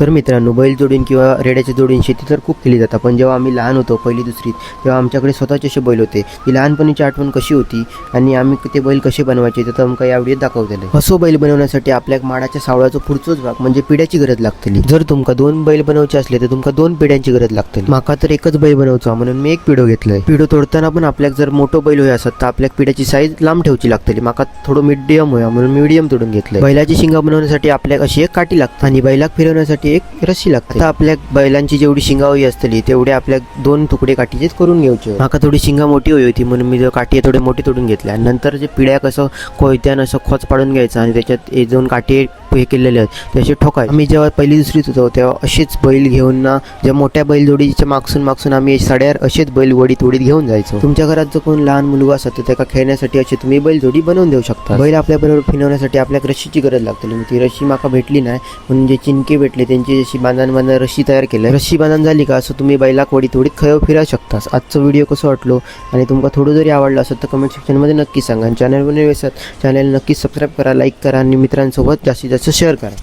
तर मित्रांनो, बैल जोडीन किंवा रेड्याच्या जोडीन शेती तर खूप केली जातात, पण जेव्हा आम्ही लहान होतो पहिली दुसरीत, तेव्हा आमच्याकडे स्वतःचे असे बैल होते. ती लहानपणीची आठवण कशी होती आणि आम्ही ते बैल कसे बनवायचे ते तर आमका यावेळी दाखवलेले. असो बैल बनवण्यासाठी आपल्या माडाच्या सावळाचा पुढचोच भाग म्हणजे पिढ्याची गरज लागतली. जर तुमका 2 बैल बनवायचे असले तर तुमका 2 पिढ्यांची गरज लागतली. माका तर एकच बैल बनवचा म्हणून मी एक पिढो घेतलंय. पिढो तोडताना पण आपल्याला जर मोठो बैल होय असत तर आपल्या पिढ्याची साईज लांब ठेवची लागतली. माका थोडं मिडियम होया म्हणून मीडियम तोडून घेतलंय. बैलाची शिंगा बनवण्यासाठी आपल्याला अशी एक काठी लागते आणि बैलाक फिरवण्यासाठी एक रस्सी लागते. आता आपल्या बैलांची जेवढी शिंगा होई असतली तेवढे आपल्या 2 तुकडे काठीचेच करून घ्यायचे. माका थोडी शिंगा मोठी होती म्हणून मी जो काठी थोडे मोठी तोडून घेतल्या. नंतर जे पिढ्या कसं कोयत्यानं असं खोच पाडून घ्यायचं आणि त्याच्यात 2 काठी हे केलेले आहेत ते असे ठोकाय. आम्ही जेव्हा पहिली दुसरीत होतो तेव्हा असेच बैल घेऊन ना ज्या मोठ्या बैल जोडीच्या मागसून आम्ही साड्यावर असेच बैल वडीत घेऊन जायचो. तुमच्या घरात जो कोण लहान मुलगा असतो तर त्याला खेळण्यासाठी असे तुम्ही बैल जोडी बनवून देऊ शकता. बैल आपल्या बरोबर फिरवण्यासाठी आपल्याला रशीची गरज लागते. ती रशी माका भेटली नाही म्हणून जे चिनके भेटले त्यांची जशी बांधण रशी तयार केली. रशी बांधण झाली का असं तुम्ही बैलाक वडीत खय फिरा शकता. आजचा व्हिडिओ कसं वाटलो आणि तुमका थोडं जरी आवडलं असेल तर कमेंट सेक्शनमध्ये नक्की सांगा. चॅनल बनवले असेल चॅनल नक्की सबस्क्राईब करा, लाईक करा आणि मित्रांसोबत जास्तीत जास्त शेअर करा.